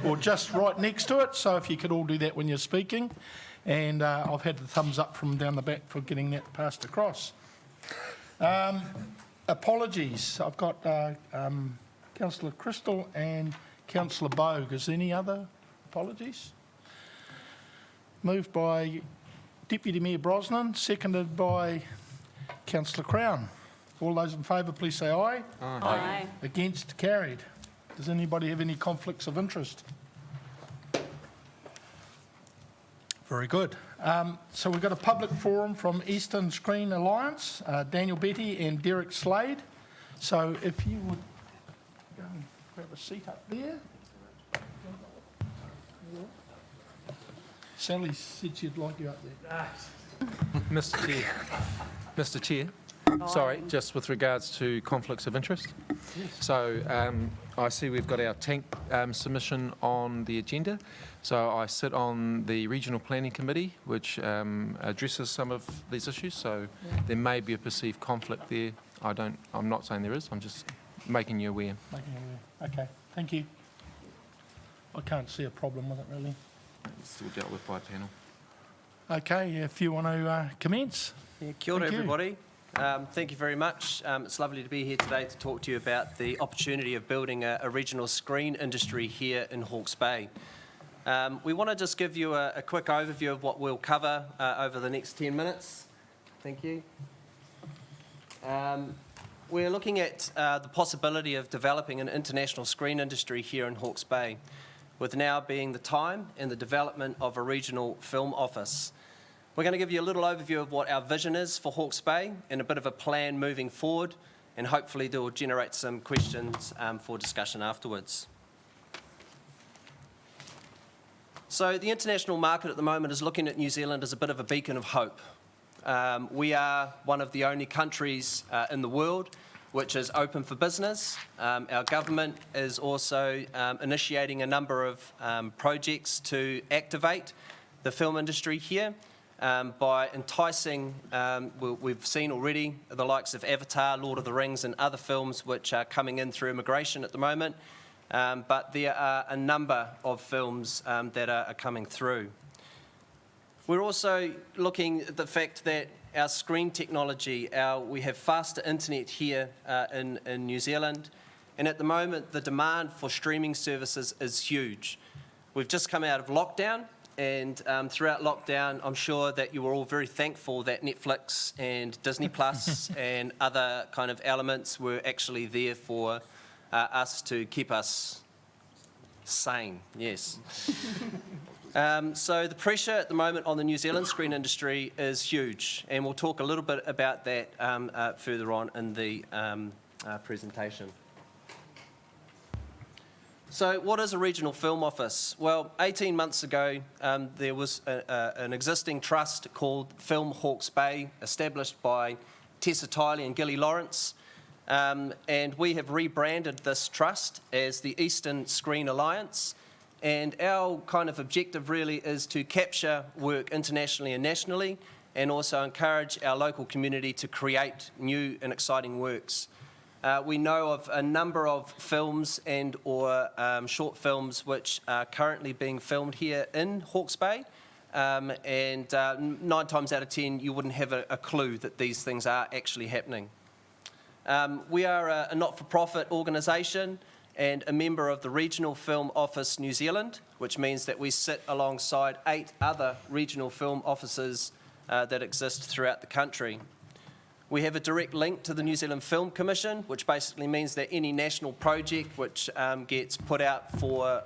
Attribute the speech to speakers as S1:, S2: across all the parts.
S1: or just right next to it. So if you could all do that when you're speaking. And I've had the thumbs up from down the back for getting that passed across. Apologies. I've got Councillor Crystal and Councillor Bogue. Is there any other apologies? Moved by Deputy Mayor Brosnan, seconded by Councillor Crown. All those in favour, please say aye.
S2: Aye.
S3: Aye.
S1: Against, carried. Does anybody have any conflicts of interest? Very good. So we've got a public forum from Eastern Screen Alliance, Daniel Betty and Derek Slade. So if you would go and grab a seat up there. Sally said she'd like you up there.
S2: Mr. Chair, sorry, just with regards to conflicts of interest.
S1: Yes.
S2: So I see we've got our tank submission on the agenda. So I sit on the Regional Planning Committee, which addresses some of these issues. So there may be a perceived conflict there. I'm not saying there is. I'm just making you aware.
S1: Okay, thank you. I can't see a problem with it really.
S2: It's still dealt with by panel.
S1: Okay, if you want to commence.
S4: Yeah, kia ora,
S1: Thank you.
S4: everybody. Thank you very much. It's lovely to be here today to talk to you about the opportunity of building a regional screen industry here in Hawke's Bay. We want to just give you a quick overview of what we'll cover over the next 10 minutes. Thank you. We're looking at the possibility of developing an international screen industry here in Hawke's Bay, with now being the time and the development of a regional film office. We're going to give you a little overview of what our vision is for Hawke's Bay and a bit of a plan moving forward, and hopefully that will generate some questions for discussion afterwards. So the international market at the moment is looking at New Zealand as a bit of a beacon of hope. We are one of the only countries in the world which is open for business. Our government is also initiating a number of projects to activate the film industry here by enticing, we've seen already the likes of Avatar, Lord of the Rings and other films which are coming in through immigration at the moment, but there are a number of films that are coming through. We're also looking at the fact that our screen technology, we have faster internet here in New Zealand, and at the moment the demand for streaming services is huge. We've just come out of lockdown, and throughout lockdown I'm sure that you were all very thankful that Netflix and Disney Plus and other kind of elements were actually there for us to keep us sane, yes. So the pressure at the moment on the New Zealand screen industry is huge, and we'll talk a little bit about that further on in the presentation. So what is a regional film office? Well, 18 months ago there was an existing trust called Film Hawke's Bay, established by Tessa Tiley and Gilly Lawrence, and we have rebranded this trust as the Eastern Screen Alliance. And our kind of objective really is to capture work internationally and nationally, and also encourage our local community to create new and exciting works. We know of a number of films and or short films which are currently being filmed here in Hawke's Bay, and 9 times out of 10 you wouldn't have a clue that these things are actually happening. We are a not-for-profit organisation and a member of the Regional Film Office New Zealand, which means that we sit alongside 8 other regional film offices that exist throughout the country. We have a direct link to the New Zealand Film Commission, which basically means that any national project which gets put out for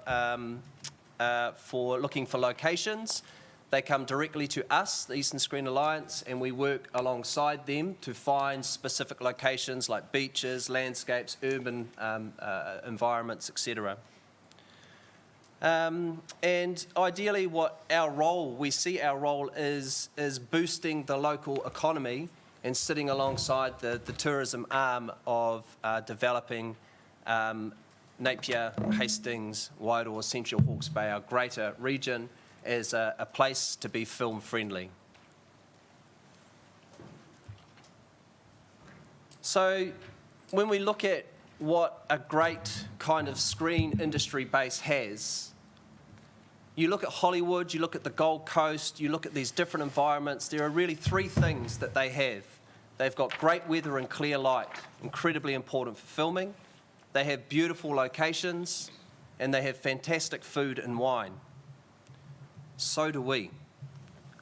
S4: looking for locations, they come directly to us, the Eastern Screen Alliance, and we work alongside them to find specific locations like beaches, landscapes, urban environments, etc. And ideally what we see our role is boosting the local economy and sitting alongside the tourism arm of developing Napier, Hastings, Wairoa, Central Hawke's Bay, our greater region, as a place to be film friendly. So when we look at what a great kind of screen industry base has, You look at Hollywood, you look at the Gold Coast, you look at these different environments, there are really three things that they have. They've got great weather and clear light, incredibly important for filming. They have beautiful locations, and they have fantastic food and wine. So do we.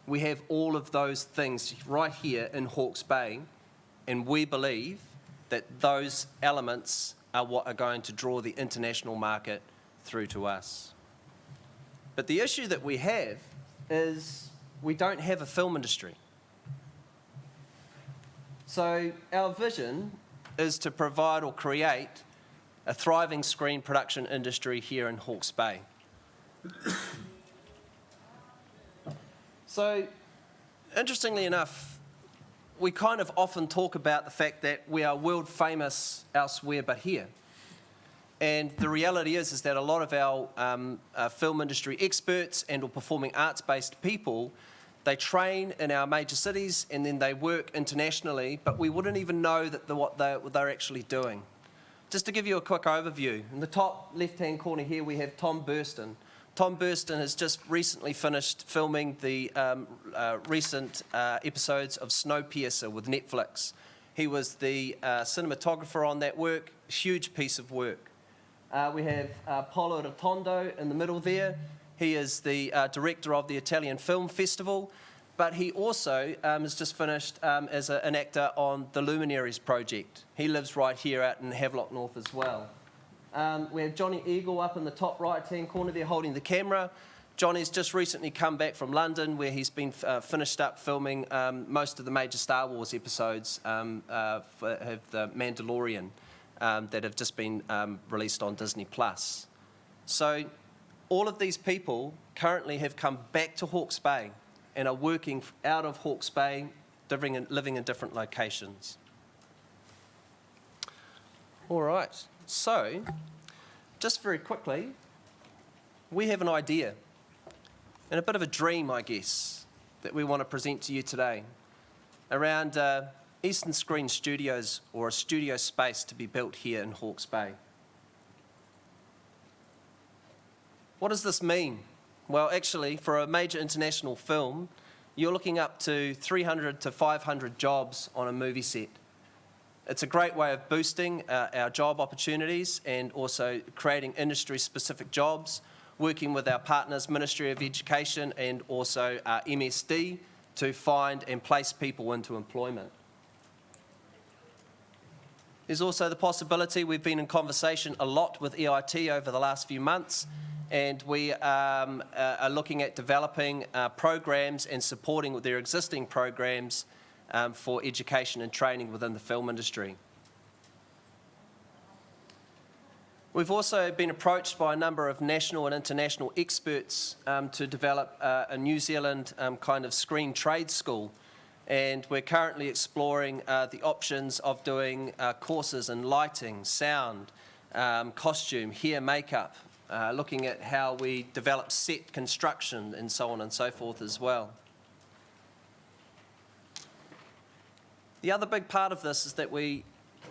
S4: We have all of those things right here in Hawke's Bay, and we believe that those elements are what are going to draw the international market through to us. But the issue that we have is we don't have a film industry. So our vision is to provide or create a thriving screen production industry here in Hawke's Bay. So, interestingly enough, we kind of often talk about the fact that we are world famous elsewhere but here. And the reality is that a lot of our film industry experts and or performing arts-based people, they train in our major cities and then they work internationally, but we wouldn't even know that what they're actually doing. Just to give you a quick overview, in the top left-hand corner here we have Tom Burston. Tom Burston has just recently finished filming the recent episodes of Snowpiercer with Netflix. He was the cinematographer on that work, huge piece of work. We have Paolo Rotondo in the middle there. He is the director of the Italian Film Festival, but he also has just finished as an actor on the Luminaries project. He lives right here out in Havelock North as well. We have Johnny Eagle up in the top right-hand corner there holding the camera. Johnny's just recently come back from London where he's been finished up filming most of the major Star Wars episodes of The Mandalorian that have just been released on Disney+. So all of these people currently have come back to Hawke's Bay and are working out of Hawke's Bay, living in different locations. All right, so just very quickly, we have an idea and a bit of a dream, I guess, that we want to present to you today around Eastern Screen Studios, or a studio space to be built here in Hawke's Bay. What does this mean? Well, actually, for a major international film, you're looking up to 300 to 500 jobs on a movie set. It's a great way of boosting our job opportunities and also creating industry-specific jobs, working with our partners, Ministry of Education and also MSD, to find and place people into employment. There's also the possibility, we've been in conversation a lot with EIT over the last few months, and we are looking at developing programs and supporting their existing programs for education and training within the film industry. We've also been approached by a number of national and international experts to develop a New Zealand kind of screen trade school, and we're currently exploring the options of doing courses in lighting, sound, costume, hair, makeup, looking at how we develop set construction and so on and so forth as well. The other big part of this is that we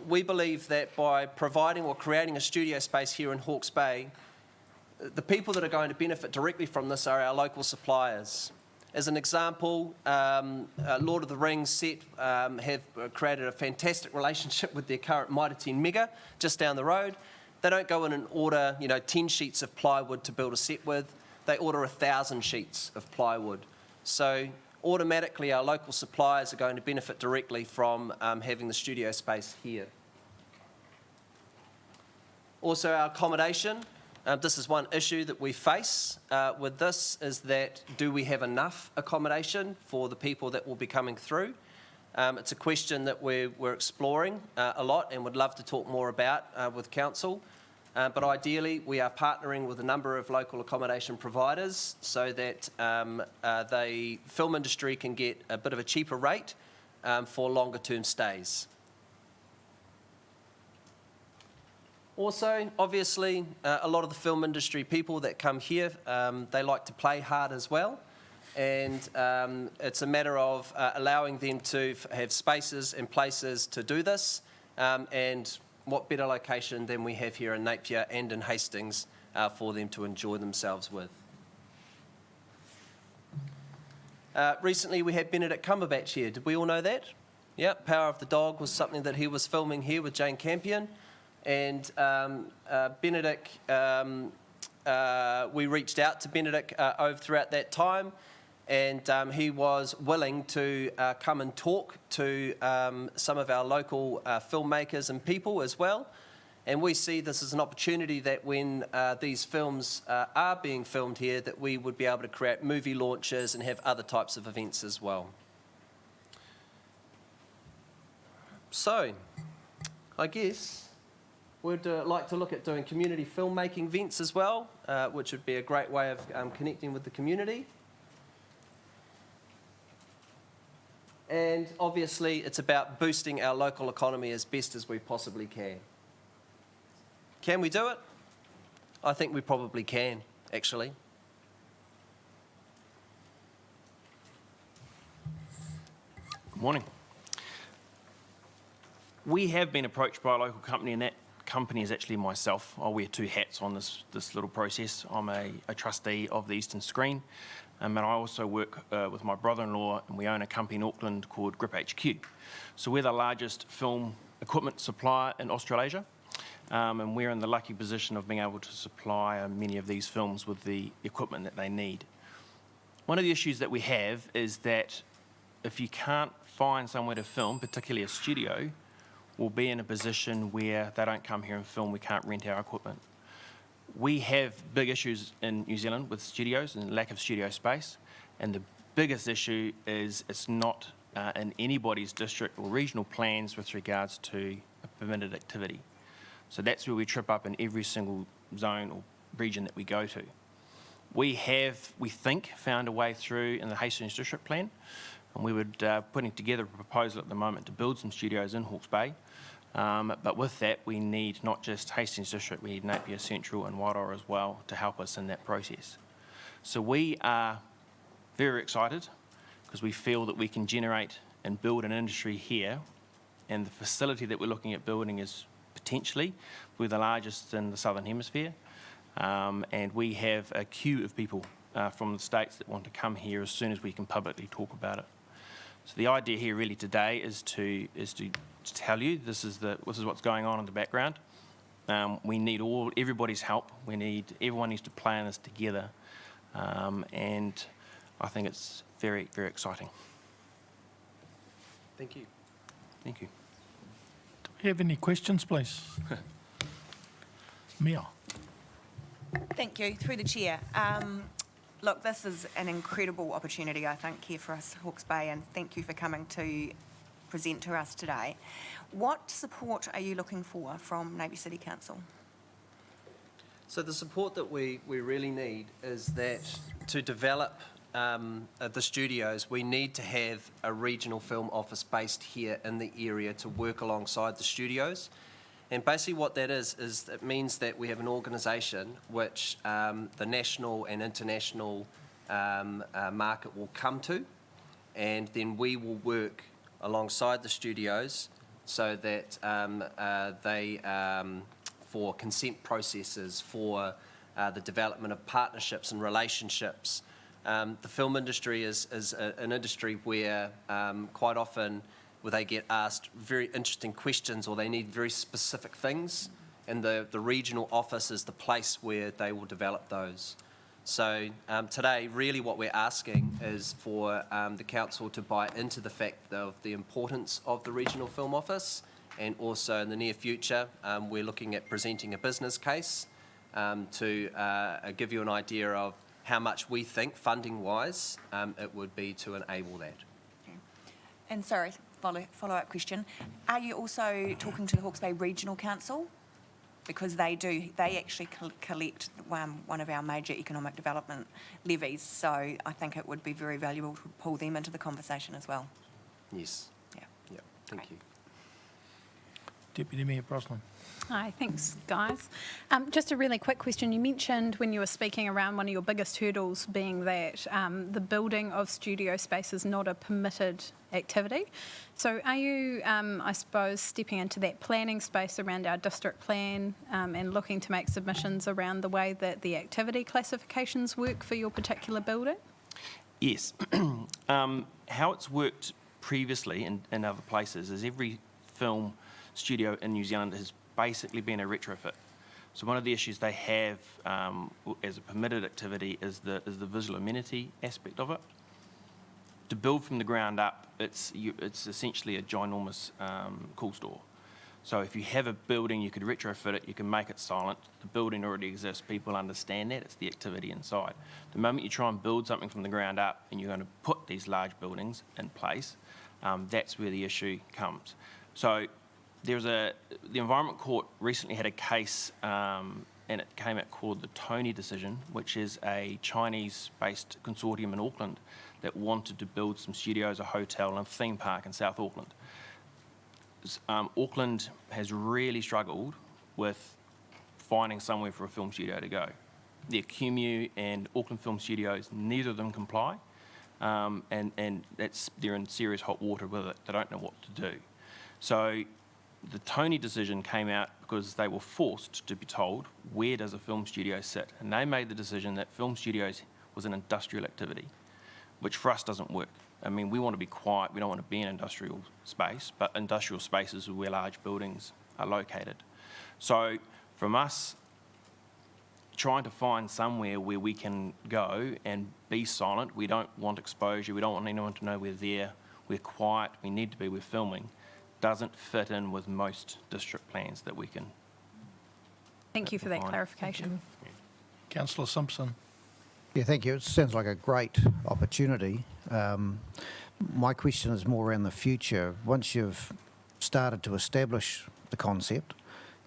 S4: believe that by providing or creating a studio space here in Hawke's Bay, the people that are going to benefit directly from this are our local suppliers. As an example, Lord of the Rings set have created a fantastic relationship with their current Mitre 10 Mega just down the road. They don't go in and order, 10 sheets of plywood to build a set with. They order 1,000 sheets of plywood. So automatically our local suppliers are going to benefit directly from having the studio space here. Also our accommodation. This is one issue that we face with this, is that do we have enough accommodation for the people that will be coming through? It's a question that we're exploring a lot and would love to talk more about with council. But ideally, we are partnering with a number of local accommodation providers so that the film industry can get a bit of a cheaper rate for longer term stays. Also, obviously, a lot of the film industry people that come here, they like to play hard as well. And it's a matter of allowing them to have spaces and places to do this, and what better location than we have here in Napier and in Hastings for them to enjoy themselves with. Recently we had Benedict Cumberbatch here. Did we all know that? Yeah, Power of the Dog was something that he was filming here with Jane Campion. And Benedict, we reached out to Benedict over throughout that time, and he was willing to come and talk to some of our local filmmakers and people as well. And we see this as an opportunity that when these films are being filmed here, that we would be able to create movie launches and have other types of events as well. So, I guess we'd like to look at doing community filmmaking events as well, which would be a great way of connecting with the community. And obviously, it's about boosting our local economy as best as we possibly can. Can we do it? I think we probably can, actually.
S3: Good morning. We have been approached by a local company, and that company is actually myself. I wear two hats on this little process. I'm a trustee of the Eastern Screen, and I also work with my brother-in-law, and we own a company in Auckland called Grip HQ. So we're the largest film equipment supplier in Australasia, and we're in the lucky position of being able to supply many of these films with the equipment that they need. One of the issues that we have is that if you can't find somewhere to film, particularly a studio, we'll be in a position where they don't come here and film, we can't rent our equipment. We have big issues in New Zealand with studios and lack of studio space, and the biggest issue is it's not in anybody's district or regional plans with regards to a permitted activity. So that's where we trip up in every single zone or region that we go to. We have, we think, found a way through in the Hastings District Plan, and we would putting together a proposal at the moment to build some studios in Hawke's Bay. But with that, we need not just Hastings District, we need Napier Central and Wairoa as well to help us in that process. So we are very excited because we feel that we can generate and build an industry here, and the facility that we're looking at building is potentially we're the largest in the Southern Hemisphere, and we have a queue of people from the States that want to come here as soon as we can publicly talk about it. So the idea here really today is to tell you this is what's going on in the background. We need everybody's help. Everyone needs to plan this together, and I think it's very, very exciting.
S4: Thank you.
S3: Thank you.
S1: Do we have any questions, please? Mia.
S5: Thank you. Through the chair. Look, this is an incredible opportunity, I think, here for us, Hawke's Bay, and thank you for coming to present to us today. What support are you looking for from Napier City Council?
S4: So the support that we really need is that to develop the studios, we need to have a regional film office based here in the area to work alongside the studios. And basically what that is it means that we have an organisation which the national and international market will come to, and then we will work alongside the studios so that they, for consent processes, for the development of partnerships and relationships. The film industry is an industry where quite often they get asked very interesting questions or they need very specific things, and the regional office is the place where they will develop those. So today, really what we're asking is for the council to buy into the fact of the importance of the regional film office, and also in the near future, we're looking at presenting a business case to give you an idea of how much we think, funding-wise, it would be to enable that.
S5: Okay. And sorry, follow-up question. Are you also talking to the Hawke's Bay Regional Council? Because they actually collect one of our major economic development levies, so I think it would be very valuable to pull them into the conversation as well.
S4: Yes.
S5: Yeah.
S4: Yeah. Thank
S5: Great.
S4: you.
S1: Deputy Mayor Brosnan.
S6: Hi, thanks, guys. Just a really quick question. You mentioned when you were speaking around one of your biggest hurdles being that the building of studio space is not a permitted activity. So are you, I suppose, stepping into that planning space around our district plan and looking to make submissions around the way that the activity classifications work for your particular building?
S3: Yes. How it's worked previously in other places is every film studio in New Zealand has basically been a retrofit. So one of the issues they have as a permitted activity is the visual amenity aspect of it. To build from the ground up, it's essentially a ginormous cool store. So if you have a building, you could retrofit it, you can make it silent. The building already exists, people understand that, it's the activity inside. The moment you try and build something from the ground up and you're going to put these large buildings in place, that's where the issue comes. So the Environment Court recently had a case, and it came out called the Tony decision, which is a Chinese-based consortium in Auckland that wanted to build some studios, a hotel and a theme park in South Auckland. Auckland has really struggled with finding somewhere for a film studio to go. The Accommodation and Auckland Film Studios, neither of them comply, and they're in serious hot water with it. They don't know what to do. So the Tony decision came out because they were forced to be told, where does a film studio sit? And they made the decision that film studios was an industrial activity, which for us doesn't work. I mean, we want to be quiet, we don't want to be in industrial space, but industrial spaces are where large buildings are located. So from us, trying to find somewhere where we can go and be silent, we don't want exposure, we don't want anyone to know we're there, we're quiet, we need to be, we're filming, doesn't fit in with most district plans that we can.
S6: Thank you for that clarification.
S1: Councillor Simpson.
S7: Yeah, thank you. It sounds like a great opportunity. My question is more around the future. Once you've started to establish the concept,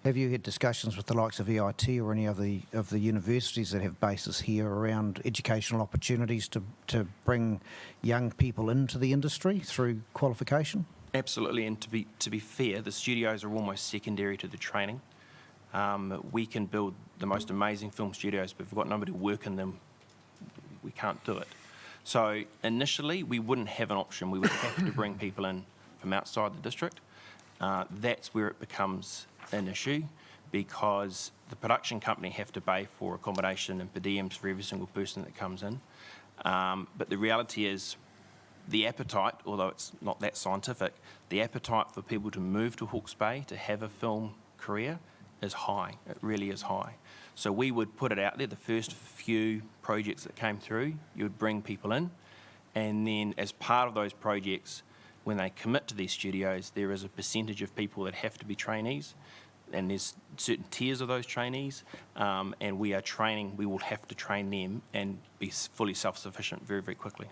S7: have you had discussions with the likes of EIT or any of the universities that have bases here around educational opportunities to bring young people into the industry through qualification?
S3: Absolutely, and to be fair, the studios are almost secondary to the training. We can build the most amazing film studios, but if we've got nobody to work in them, we can't do it. So initially, we wouldn't have an option. We would have to bring people in from outside the district. That's where it becomes an issue, because the production company have to pay for accommodation and per diems for every single person that comes in. But the reality is, the appetite, although it's not that scientific, the appetite for people to move to Hawke's Bay to have a film career is high. It really is high. So we would put it out there, the first few projects that came through, you would bring people in, and then as part of those projects, when they commit to these studios, there is a percentage of people that have to be trainees, and there's certain tiers of those trainees, and we will have to train them and be fully self-sufficient very, very quickly.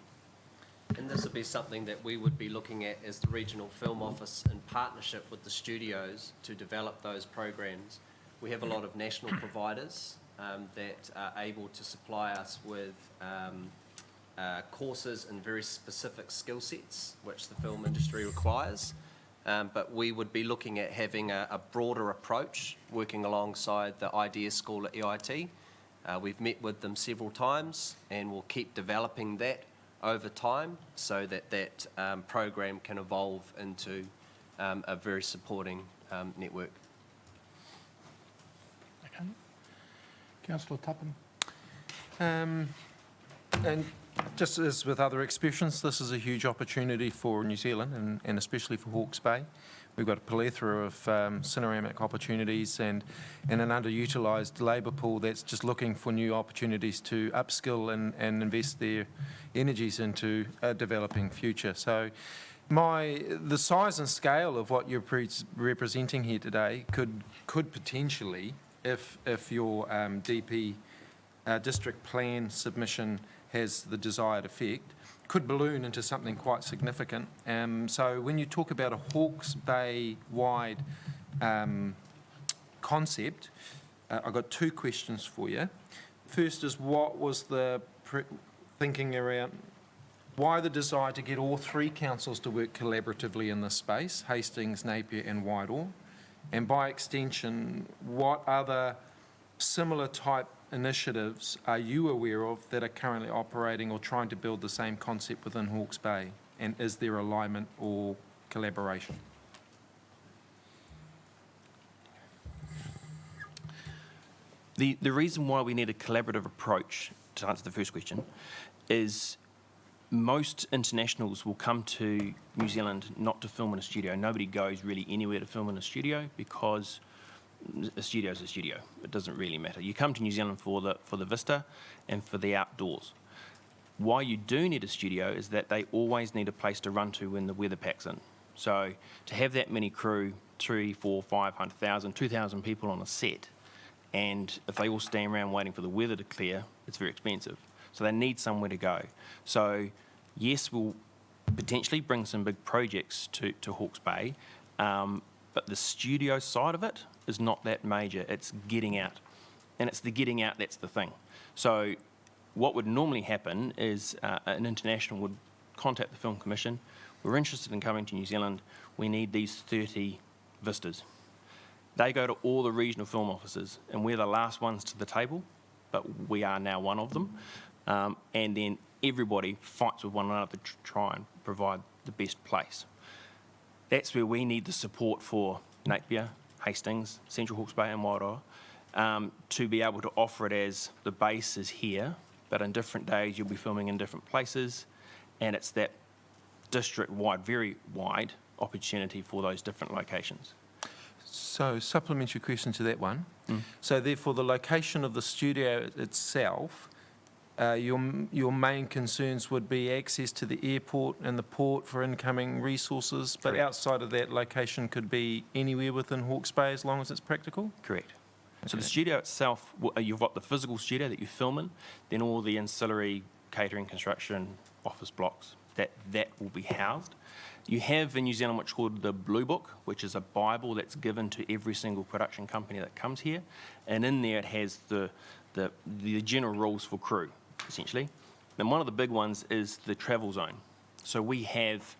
S4: And this would be something that we would be looking at as the regional film office in partnership with the studios to develop those programs. We have a lot of national providers that are able to supply us with courses in very specific skill sets which the film industry requires. But we would be looking at having a broader approach, working alongside the Idea School at EIT. We've met with them several times, and we'll keep developing that over time so that program can evolve into a very supporting network.
S1: Okay. Councillor Tuppen.
S2: And just as with other expressions, this is a huge opportunity for New Zealand and especially for Hawke's Bay. We've got a plethora of cineramic opportunities and an underutilised labour pool that's just looking for new opportunities to upskill and invest their energies into a developing future. So the size and scale of what you're representing here today could potentially, if your DP district plan submission has the desired effect, could balloon into something quite significant. So when you talk about a Hawke's Bay-wide concept, I've got two questions for you. First is, what was the thinking around why the desire to get all three councils to work collaboratively in this space, Hastings, Napier and Whitehall? And by extension, what other similar type initiatives are you aware of that are currently operating or trying to build the same concept within Hawke's Bay? And is there alignment or collaboration?
S3: The reason why we need a collaborative approach, to answer the first question, is most internationals will come to New Zealand not to film in a studio. Nobody goes really anywhere to film in a studio because a studio is a studio. It doesn't really matter. You come to New Zealand for the vista and for the outdoors. Why you do need a studio is that they always need a place to run to when the weather packs in. So to have that many crew, 300, 400, 500,000, 2,000 people on a set, and if they all stand around waiting for the weather to clear, it's very expensive. So they need somewhere to go. So yes, we'll potentially bring some big projects to Hawke's Bay, but the studio side of it is not that major. It's getting out. And it's the getting out that's the thing. So what would normally happen is an international would contact the Film Commission. We're interested in coming to New Zealand. We need these 30 vistas. They go to all the regional film offices, and we're the last ones to the table, but we are now one of them. And then everybody fights with one another to try and provide the best place. That's where we need the support for Napier, Hastings, Central Hawke's Bay and Wairoa, to be able to offer it as the base is here, but on different days you'll be filming in different places, and it's that district-wide, very wide opportunity for those different locations.
S2: So, supplementary question to that one. So, therefore, the location of the studio itself, your main concerns would be access to the airport and the port for incoming resources, but
S3: Correct.
S2: outside of that location could be anywhere within Hawke's Bay as long as it's practical?
S3: Correct. So
S2: Okay.
S3: the studio itself, you've got the physical studio that you film in, then all the ancillary catering, construction, office blocks, that will be housed. You have in New Zealand what's called the Blue Book, which is a Bible that's given to every single production company that comes here, and in there it has the general rules for crew, essentially. And one of the big ones is the travel zone. So we have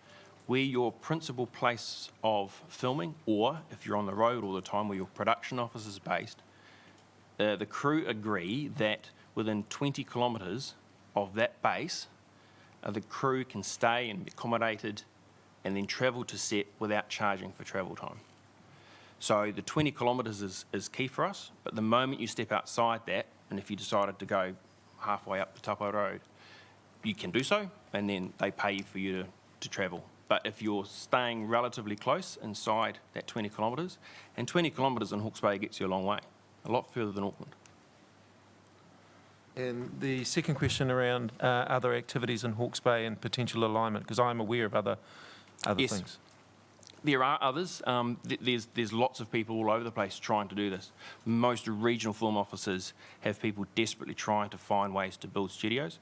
S3: where your principal place of filming, or if you're on the road all the time, where your production office is based, the crew agree that within 20 kilometres of that base, the crew can stay and be accommodated and then travel to set without charging for travel time. So the 20 kilometres is key for us, but the moment you step outside that, and if you decided to go halfway up the Tapo Road, you can do so, and then they pay you for you to travel. But if you're staying relatively close inside that 20 kilometres, and 20 kilometres in Hawke's Bay gets you a long way, a lot further than Auckland.
S2: And the second question around other activities in Hawke's Bay and potential alignment, because I'm aware of other
S3: Yes.
S2: things.
S3: There are others. There's lots of people all over the place trying to do this. Most regional film offices have people desperately trying to find ways to build studios.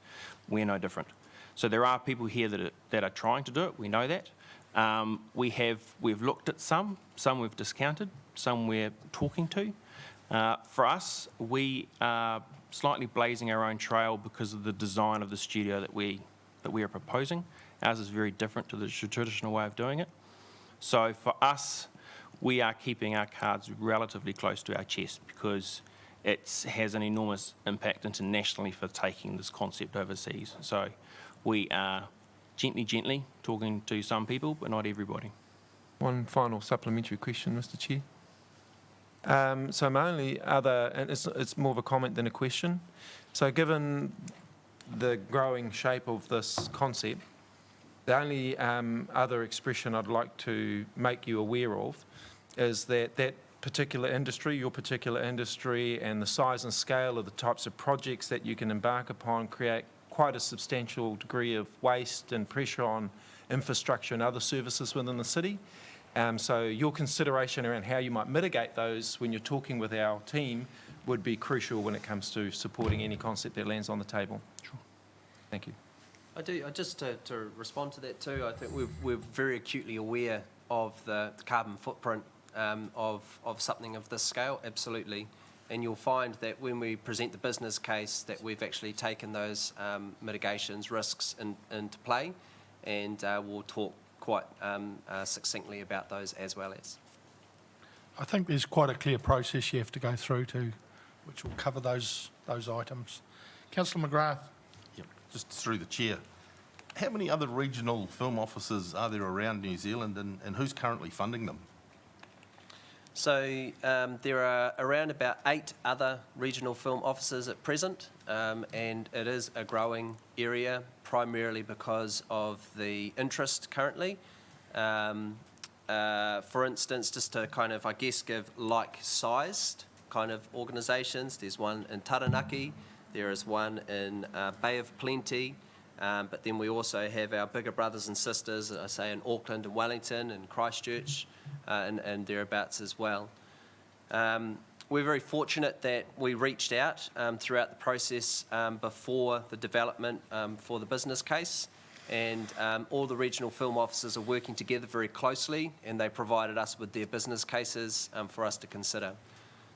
S3: We're no different. So there are people here that are trying to do it. We know that. We've looked at some we've discounted, some we're talking to. For us, we are slightly blazing our own trail because of the design of the studio that we are proposing. Ours is very different to the traditional way of doing it. So for us, we are keeping our cards relatively close to our chest because it has an enormous impact internationally for taking this concept overseas. So we are gently talking to some people, but not everybody.
S2: One final supplementary question, Mr. Chair. So my only other, and it's more of a comment than a question. So given the growing shape of this concept, the only other expression I'd like to make you aware of is that that particular industry, your particular industry, and the size and scale of the types of projects that you can embark upon create quite a substantial degree of waste and pressure on infrastructure and other services within the city. So your consideration around how you might mitigate those when you're talking with our team would be crucial when it comes to supporting any concept that lands on the table.
S3: Sure.
S2: Thank you.
S4: Just to respond to that too, I think we're very acutely aware of the carbon footprint of something of this scale, absolutely. And you'll find that when we present the business case that we've actually taken those mitigations, risks into play, and we'll talk quite succinctly about those as well as.
S1: I think there's quite a clear process you have to go through which will cover those items. Councillor McGrath.
S8: Yep. Just through the chair, how many other regional film offices are there around New Zealand, and who's currently funding them?
S4: So there are around about 8 other regional film offices at present, and it is a growing area, primarily because of the interest currently. For instance, just to kind of, I guess, give like-sized kind of organisations, there's one in Taranaki, there is one in Bay of Plenty, but then we also have our bigger brothers and sisters, I say in Auckland and Wellington and Christchurch and thereabouts as well. We're very fortunate that we reached out throughout the process before the development for the business case, and all the regional film officers are working together very closely, and they provided us with their business cases for us to consider.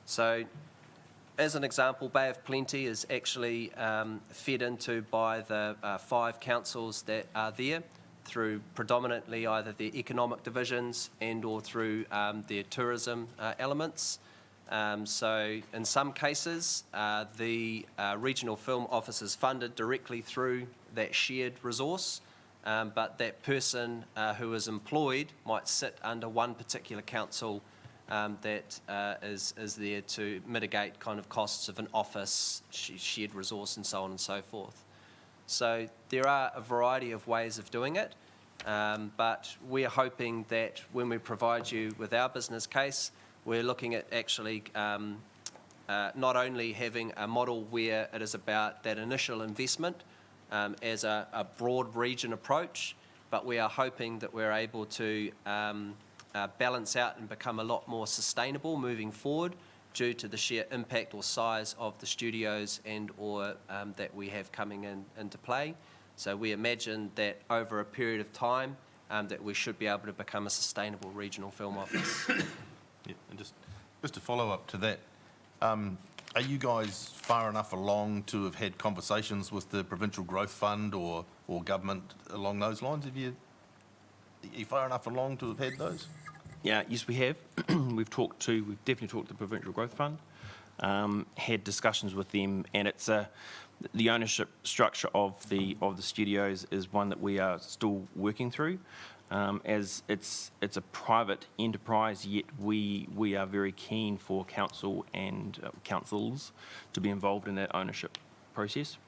S4: So, as an example, Bay of Plenty is actually fed into by the 5 councils that are there through predominantly either their economic divisions and or through their tourism elements. So in some cases, the regional film office is funded directly through that shared resource, but that person who is employed might sit under one particular council that is there to mitigate kind of costs of an office, shared resource, and so on and so forth. So there are a variety of ways of doing it, but we're hoping that when we provide you with our business case, we're looking at actually not only having a model where it is about that initial investment as a broad region approach, but we are hoping that we're able to balance out and become a lot more sustainable moving forward due to the sheer impact or size of the studios and or that we have coming into play. So we imagine that over a period of time that we should be able to become a sustainable regional film office.
S8: Yeah, and just to follow up to that, are you guys far enough along to have had conversations with the Provincial Growth Fund or government along those lines? Are you far enough along to have had those?
S3: Yeah, yes, we have. We've definitely talked to the Provincial Growth Fund, had discussions with them, and it's the ownership structure of the studios is one that we are still working through. As it's a private enterprise, yet we are very keen for council and councils to be involved in that ownership process.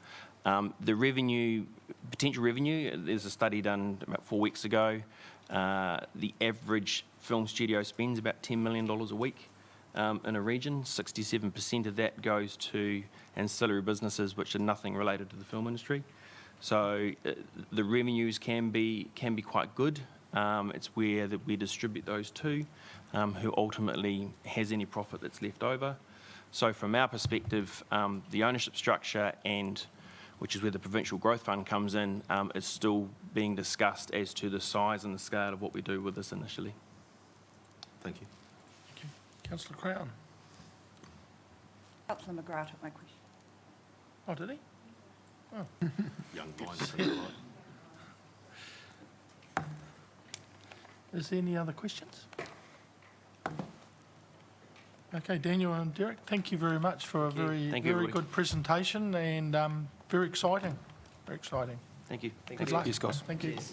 S3: The potential revenue, there's a study done about 4 weeks ago. The average film studio spends about $10 million a week in a region. 67% of that goes to ancillary businesses which are nothing related to the film industry. So the revenues can be quite good. It's where that we distribute those to, who ultimately has any profit that's left over. So from our perspective, the ownership structure which is where the Provincial Growth Fund comes in, is still being discussed as to the size and the scale of what we do with this initially.
S8: Thank you.
S1: Thank you. Councillor Crown.
S5: Councillor McGrath took my question.
S1: Oh, did he?
S8: Young blind.
S1: Is there any other questions? Okay, Daniel and Derek, thank you very much for a very good presentation and very exciting. Very exciting.
S3: Thank you.
S1: Good luck.
S3: Yes, guys.
S1: Thank you.
S4: Yes.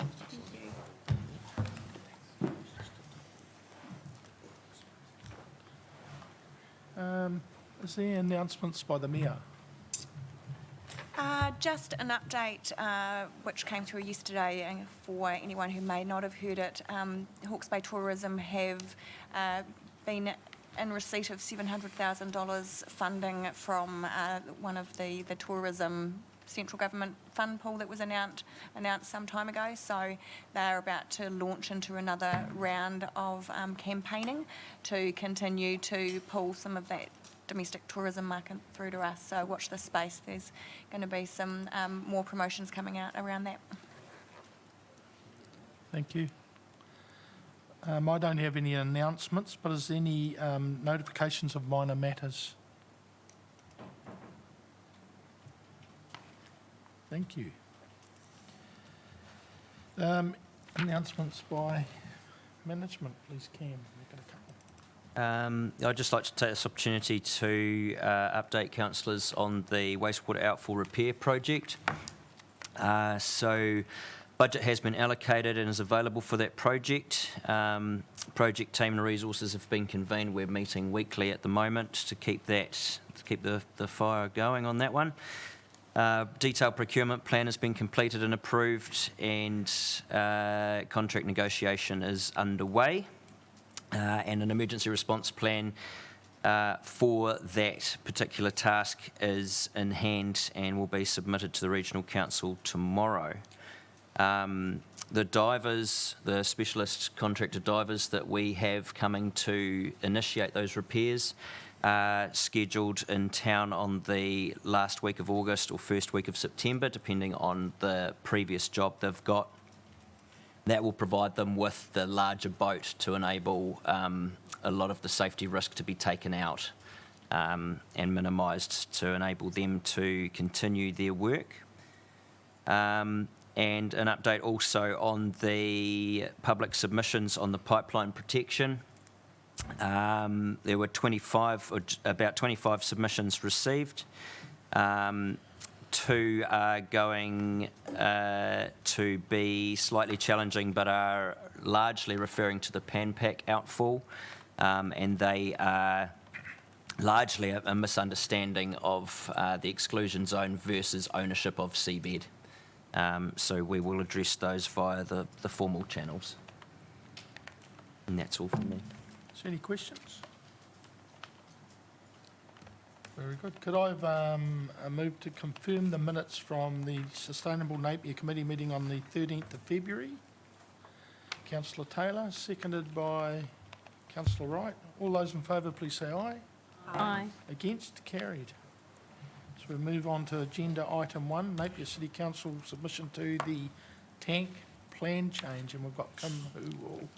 S1: Is there announcements by the Mayor?
S5: Just an update which came through yesterday, and for anyone who may not have heard it, Hawke's Bay Tourism have been in receipt of $700,000 funding from one of the tourism central government fund pool that was announced some time ago. So they're about to launch into another round of campaigning to continue to pull some of that domestic tourism market through to us. So watch this space. There's going to be some more promotions coming out around that.
S1: Thank you. I don't have any announcements, but is there any notifications of minor matters? Thank you. Announcements by management, please, Cam. We've got a couple.
S9: I'd just like to take this opportunity to update councillors on the wastewater outfall repair project. So Budget has been allocated and is available for that project. Project team and resources have been convened. We're meeting weekly at the moment to keep the fire going on that one. Detailed procurement plan has been completed and approved, and contract negotiation is underway. And an emergency response plan for that particular task is in hand and will be submitted to the Regional Council tomorrow. The divers, the specialist contractor divers that we have coming to initiate those repairs, are scheduled in town on the last week of August or first week of September, depending on the previous job they've got. That will provide them with the larger boat to enable a lot of the safety risk to be taken out and minimised to enable them to continue their work. And an update also on the public submissions on the pipeline protection. There were about 25 submissions received. 2 are going to be slightly challenging, but are largely referring to the PanPac outfall, and they are largely a misunderstanding of the exclusion zone versus ownership of seabed. So we will address those via the formal channels. And that's all from me.
S1: Is there any questions? Very good. Could I have a move to confirm the minutes from the Sustainable Napier Committee meeting on the 13th of February? Councillor Taylor, seconded by Councillor Wright. All those in favour, please say aye.
S6: Aye.
S1: Against? Carried. So we move on to agenda item 1, Napier City Council submission to the tank plan change, and we've got Kim who will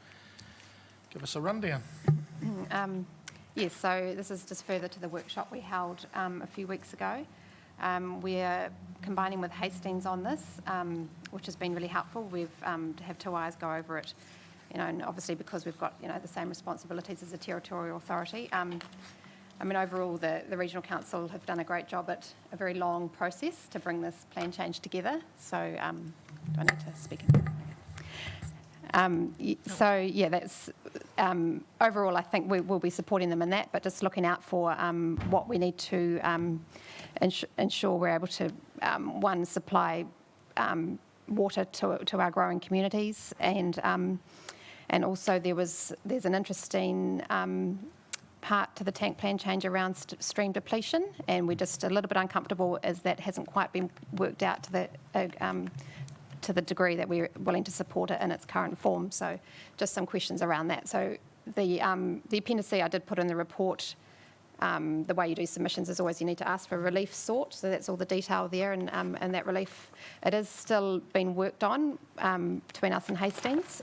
S1: give us a rundown.
S10: Yes, so this is just further to the workshop we held a few weeks ago. We're combining with Hastings on this, which has been really helpful. We've to have 2 eyes go over it, and obviously because we've got the same responsibilities as a territorial authority. Overall, the Regional Council have done a great job at a very long process to bring this plan change together. So do I need to speak? That's overall, I think we will be supporting them in that, but just looking out for what we need to ensure we're able to, one, supply water to our growing communities, and also there's an interesting part to the tank plan change around stream depletion, and we're just a little bit uncomfortable as that hasn't quite been worked out to the degree that we're willing to support it in its current form. So just some questions around that. So the Appendix C I did put in the report. The way you do submissions is always you need to ask for relief sought, so that's all the detail there, and that relief, it is still being worked on between us and Hastings.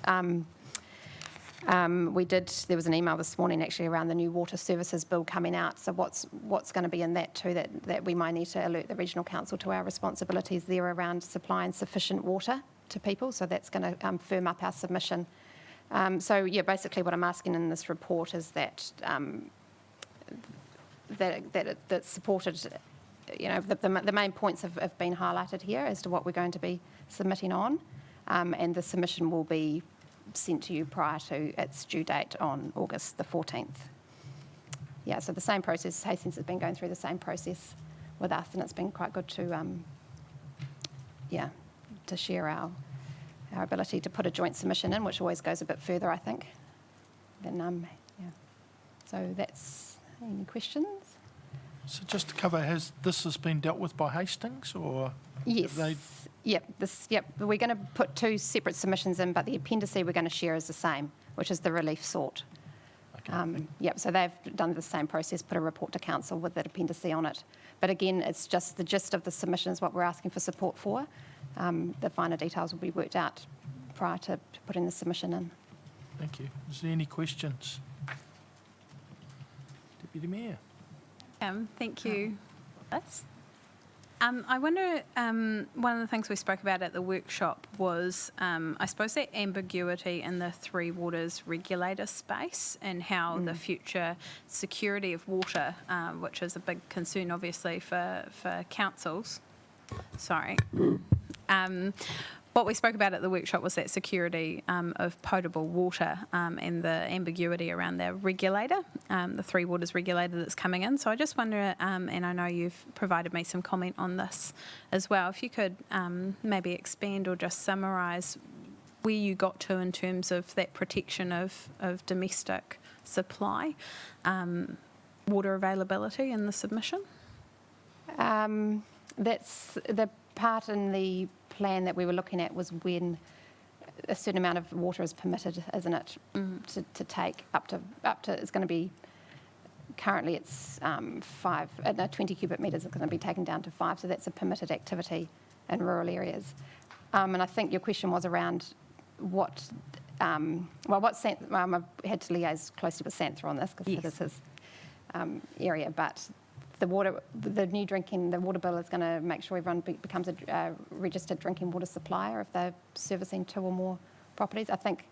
S10: There was an email this morning actually around the new water services bill coming out, so what's going to be in that too, that we might need to alert the Regional Council to our responsibilities there around supplying sufficient water to people, so that's going to firm up our submission. Basically what I'm asking in this report is that that's supported, the main points have been highlighted here as to what we're going to be submitting on, and the submission will be sent to you prior to its due date on August the 14th. Yeah, so the same process, Hastings has been going through the same process with us, and it's been quite good to share our ability to put a joint submission in, which always goes a bit further, I think. So that's, any questions?
S1: So just to cover, has been dealt with by Hastings, or?
S10: Yes. We're going to put 2 separate submissions in, but the Appendix C we're going to share is the same, which is the relief sought.
S1: Okay.
S10: So they've done the same process, put a report to council with that Appendix C on it. But again, it's just the gist of the submission is what we're asking for support for. The finer details will be worked out prior to putting the submission in.
S1: Thank you. Is there any questions? Deputy Mayor.
S6: Thank you. I wonder, one of the things we spoke about at the workshop was, I suppose, that ambiguity in the Three Waters regulator space and how the future security of water, which is a big concern, obviously, for councils. what we spoke about at the workshop was that security of potable water and the ambiguity around the regulator, the Three Waters regulator that's coming in. So I just wonder, and I know you've provided me some comment on this as well, if you could maybe expand or just summarise where you got to in terms of that protection of domestic supply, water availability in the submission?
S10: That's the part in the plan that we were looking at was when a certain amount of water is permitted, isn't it, to take up to it's going to be, currently it's 20 cubic metres is going to be taken down to 5, so that's a permitted activity in rural areas. And I think your question was around what I've had to liaise closely with Santha on this because this is his area, but the water bill is going to make sure everyone becomes a registered drinking water supplier if they're servicing 2 or more properties. I think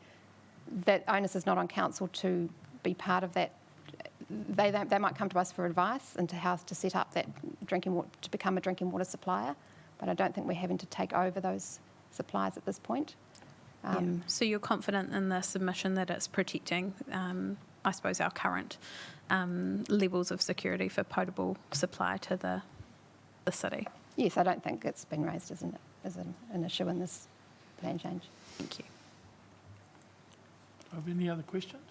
S10: that onus is not on council to be part of that. They might come to us for advice into how to set up that to become a drinking water supplier, but I don't think we're having to take over those supplies at this point.
S6: So you're confident in the submission that it's protecting, I suppose, our current levels of security for potable supply to the city?
S10: Yes, I don't think it's been raised as an issue in this plan change.
S6: Thank you.
S1: Have any other questions?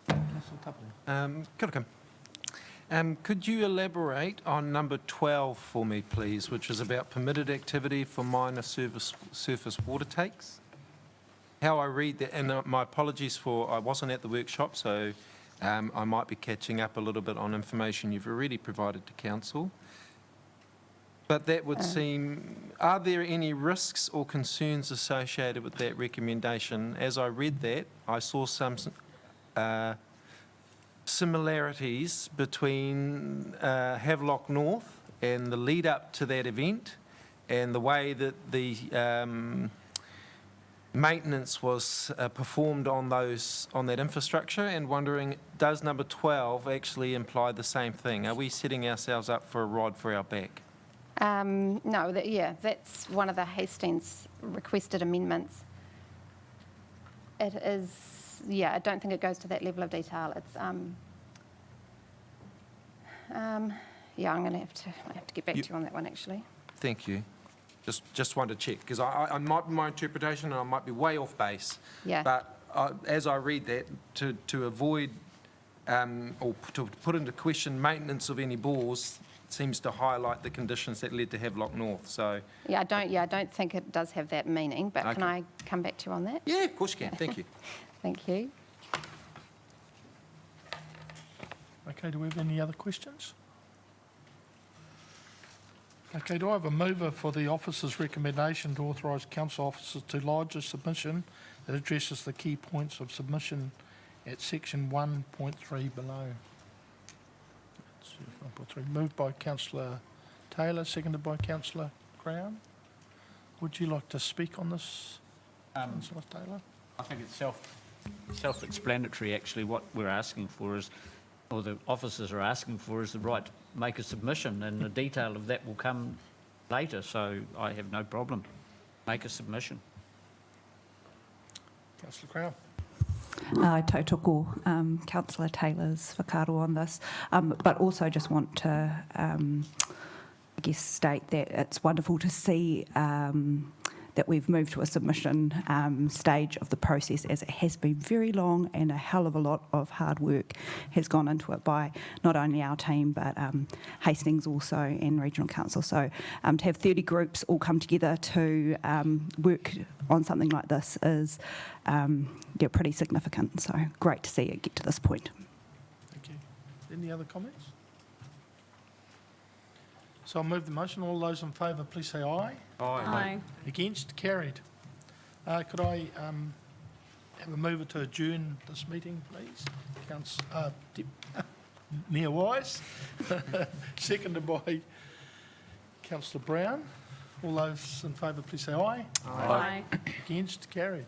S1: Councillor Tappenden.
S2: Kia ora, Kim. Could you elaborate on number 12 for me, please, which is about permitted activity for minor surface water takes? How I read that, and my apologies for I wasn't at the workshop, so I might be catching up a little bit on information you've already provided to council. But that would seem, are there any risks or concerns associated with that recommendation? As I read that, I saw some similarities between Havelock North and the lead up to that event and the way that the maintenance was performed on that infrastructure, and wondering, does number 12 actually imply the same thing? Are we setting ourselves up for a rod for our back?
S10: No, that's one of the Hastings requested amendments. It is, I don't think it goes to that level of detail. It's, I'm going to have to get back to you on that one, actually.
S2: Thank you. Just wanted to check, because I might be my interpretation and I might be way off base.
S10: Yeah.
S2: But as I read that, to avoid or to put into question maintenance of any bores seems to highlight the conditions that led to Havelock North. So
S10: I don't think it does have that meaning. But Can I come back to you on that?
S2: yeah, of course you can. Thank you.
S10: Thank you.
S1: Okay, do we have any other questions? Okay, do I have a mover for the officer's recommendation to authorise council officers to lodge a submission that addresses the key points of submission at section 1.3 below? Let's see if 1.3. Moved by Councillor Taylor, seconded by Councillor Crown. Would you like to speak on this, Councillor Taylor?
S11: I think it's self-explanatory, actually. What we're asking for is, or the officers are asking for, is the right to make a submission, and the detail of that will come later, so I have no problem. Make a submission.
S1: Councillor Crown.
S12: Tautoko, Councillor Taylor's whakaaro on this, but also just want to, state that it's wonderful to see that we've moved to a submission stage of the process, as it has been very long and a hell of a lot of hard work has gone into it by not only our team but Hastings also and Regional Council. So to have 30 groups all come together to work on something like this is pretty significant. So great to see it get to this point.
S1: Thank you. Any other comments? So I'll move the motion. All those in favour, please say aye.
S6: Aye.
S1: Against? Carried. Could I have a mover to adjourn this meeting, please? Mayor Wise, seconded by Councillor Brown. All those in favour, please say aye.
S6: Aye.
S1: Against? Carried.